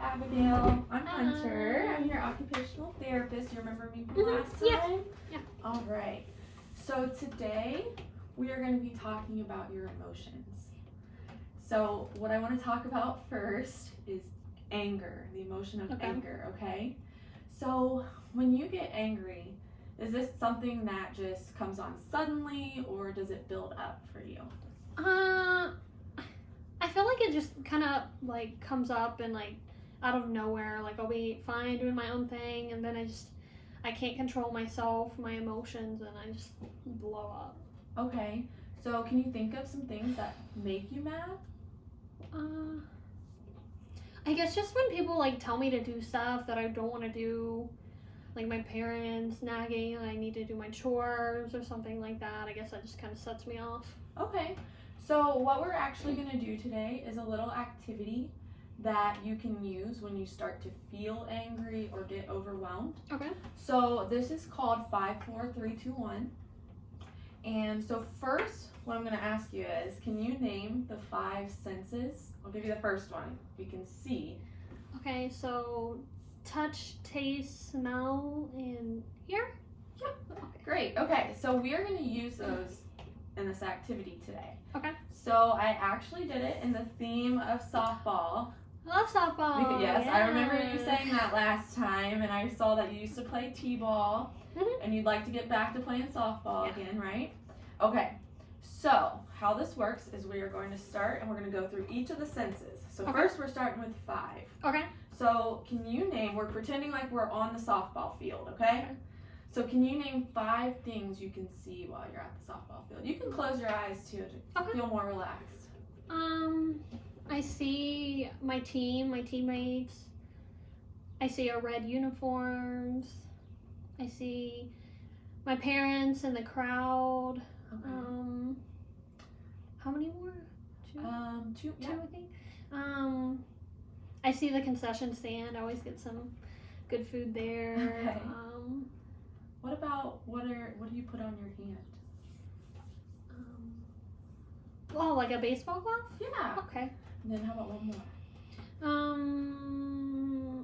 Abigail. I'm Hunter. I'm your occupational therapist. You remember me from last time? Yeah. All right. So today we are going to be talking about your emotions. So what I want to talk about first is anger, the emotion of anger, okay? So when you get angry, is this something that just comes on suddenly or does it build up for you? I feel like it just kind of like comes up and like out of nowhere. Like I'll be fine doing my own thing, and then I can't control myself, my emotions, and I just blow up. Okay. So can you think of some things that make you mad? I guess just when people like tell me to do stuff that I don't want to do, like my parents nagging, I need to do my chores or something like that. I guess that just kind of sets me off. Okay. So what we're actually going to do today is a little activity that you can use when you start to feel angry or get overwhelmed. Okay. So this is called 5, 4, 3, 2, 1. And so first, what I'm going to ask you is, can you name the 5 senses? I'll give you the first one. You can see. Okay, so touch, taste, smell, and hear? Yep. Okay. Great. Okay, so we are going to use those in this activity today. Okay. So I actually did it in the theme of softball. I love softball. Yes, yeah. I remember you saying that last time, and I saw that you used to play t-ball, and you'd like to get back to playing softball again, right? Okay, so how this works is we are going to start, and we're going to go through each of the senses. So first we're starting with 5. Okay. So can you name, we're pretending like we're on the softball field, okay? So can you name 5 things you can see while you're at the softball field? You can close your eyes too to feel more relaxed. I see my team, my teammates. I see our red uniforms. I see my parents in the crowd. Okay. How many more? 2. Two, I think. I see the concession stand. I always get some good food there. Okay. What about what do you put on your hand? Oh, like a baseball glove? Yeah. Okay. And then how about one more?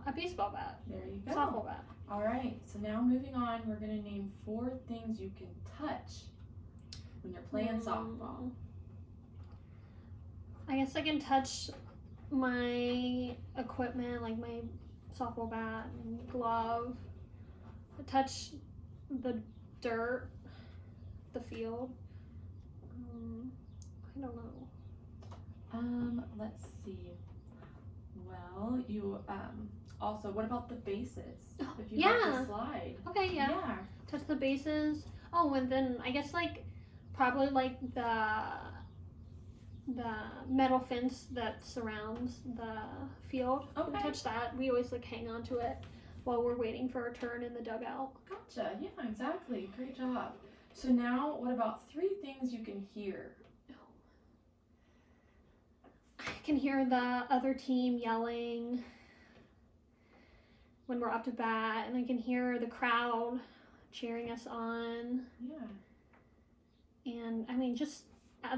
A baseball bat. There you go. Softball bat. All right. So now moving on, we're gonna name 4 things you can touch when you're playing softball. I guess I can touch my equipment, like my softball bat and glove. Touch the dirt, the field. I don't know. Let's see. Well, you also, what about the bases? If you have to slide. Okay, yeah. Touch the bases. Oh, and then I guess like probably like the metal fence that surrounds the field. Okay. Touch that. We always like hang on to it while we're waiting for our turn in the dugout. Gotcha. Yeah, exactly. Great job. So now, what about 3 things you can hear? I can hear the other team yelling when we're up to bat, and I can hear the crowd cheering us on. Yeah. And I mean, just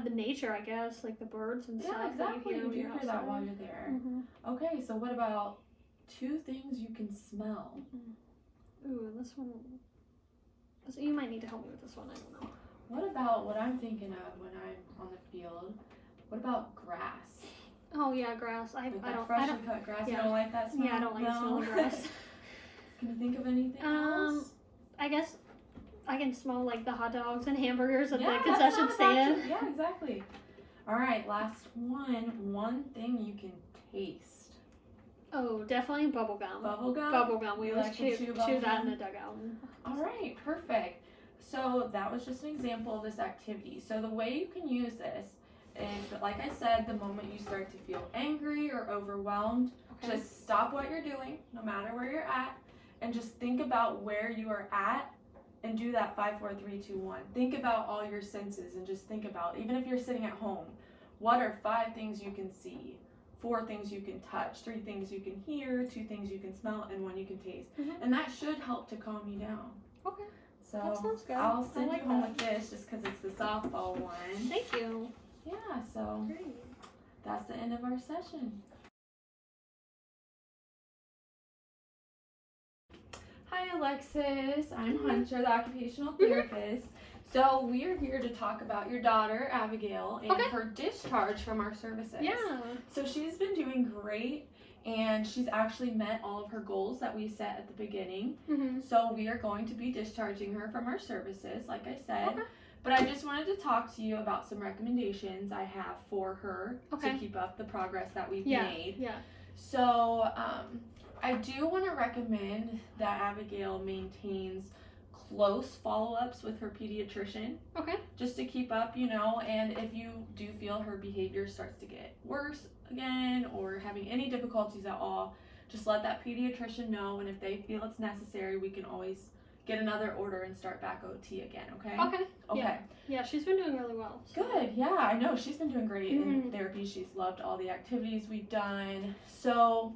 the nature, I guess, like the birds and stuff. Yeah, exactly. You do hear that while you're there. Mm-hmm. Okay, so what about 2 things you can smell? Ooh, this one. You might need to help me with this one. I don't know. What about what I'm thinking of when I'm on the field? What about grass? Oh yeah, grass. I don't. Freshly cut grass. Yeah. You don't like that smell? Yeah, I don't like the smell of grass. Can you think of anything else? I guess I can smell like the hot dogs and hamburgers at the that's concession not stand. actually, yeah, exactly. All right, last one. One thing you can taste. Oh, definitely bubble gum. Bubble gum? Bubble gum. We You always like to chew bubble that gum? in the dugout. All right, perfect. So that was just an example of this activity. So the way you can use this is that, like I said, the moment you start to feel angry or overwhelmed, just stop what you're doing, no matter where you're at, and just think about where you are at and do that 5, 4, 3, 2, 1. Think about all your senses and just think about, even if you're sitting at home, what are 5 things you can see, 4 things you can touch, 3 things you can hear, 2 things you can smell, and 1 you can taste. And that should help to calm you down. Okay. So That sounds good. I'll send I like you home that. with this just because it's the softball one. Thank you. Yeah, so Great. that's the end of our session. Alexis. I'm Mhm. Hunter, the occupational therapist. So we are here to talk about your daughter, Abigail, and Okay. her discharge from our services. Yeah. So she's been doing great, and she's actually met all of her goals that we set at the beginning. Mm-hmm. So we are going to be discharging her from our services, like I said. Okay. But I just wanted to talk to you about some recommendations I have for her Okay. to keep up the progress that we've Yeah. made. Yeah. So I do want to recommend that Abigail maintains close follow-ups with her pediatrician Okay. just to keep up, you know, and if you do feel her behavior starts to get worse again or having any difficulties at all, just let that pediatrician know, and if they feel it's necessary, we can always get another order and start back OT again, okay? Okay. Okay. Yeah, she's been doing really well. So. Good, yeah, I know. She's been doing great in Mhm. therapy. She's loved all the activities we've done. So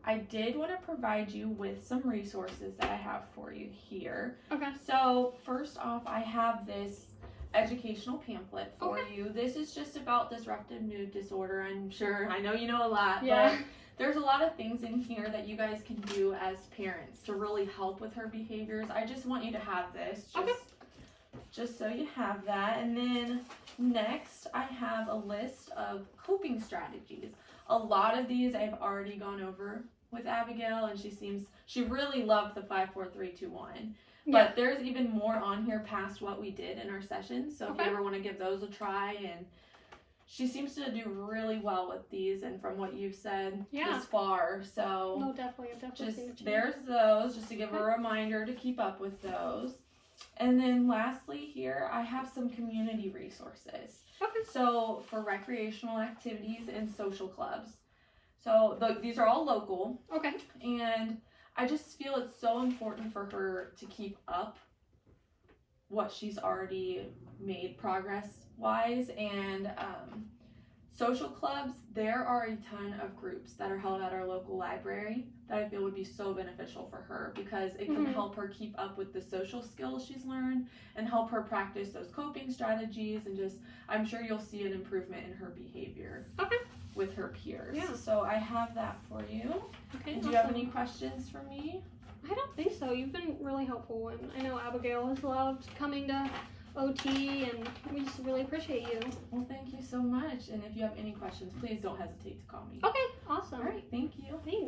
I did want to provide you with some resources that I have for you here. Okay. So first off, I have this educational pamphlet for Okay. you. This is just about disruptive mood disorder. I know you know a lot, Yeah. but there's a lot of things in here that you guys can do as parents to really help with her behaviors. I just want you to have this. Just so you have that. And then next, I have a list of coping strategies. A lot of these I've already gone over with Abigail, and she really loved the 5-4-3-2-1. Yeah. But there's even more on here past what we did in our sessions. So if Okay. you ever want to give those a try, and she seems to do really well with these, and from what you've said Yeah. this far. So No, definitely. I've definitely seen a just change. there's those, just to give a Okay. reminder to keep up with those. And then lastly here, I have some community resources. Okay. So for recreational activities and social clubs. So these are all local, Okay. and I just feel it's so important for her to keep up what she's already made progress wise. And social clubs, there are a ton of groups that are held at our local library that I feel would be so beneficial for her, because it can Mhm. help her keep up with the social skills she's learned and help her practice those coping strategies, and just I'm sure you'll see an improvement in her behavior Okay. with her peers. Yeah. So I have that for you. Okay. Do you have awesome. any questions for me? I don't think so. You've been really helpful, and I know Abigail has loved coming to OT, and we just really appreciate you. Well, thank you so much. And if you have any questions, please don't hesitate to call me. Okay. Awesome. All right. Thank you. Thanks.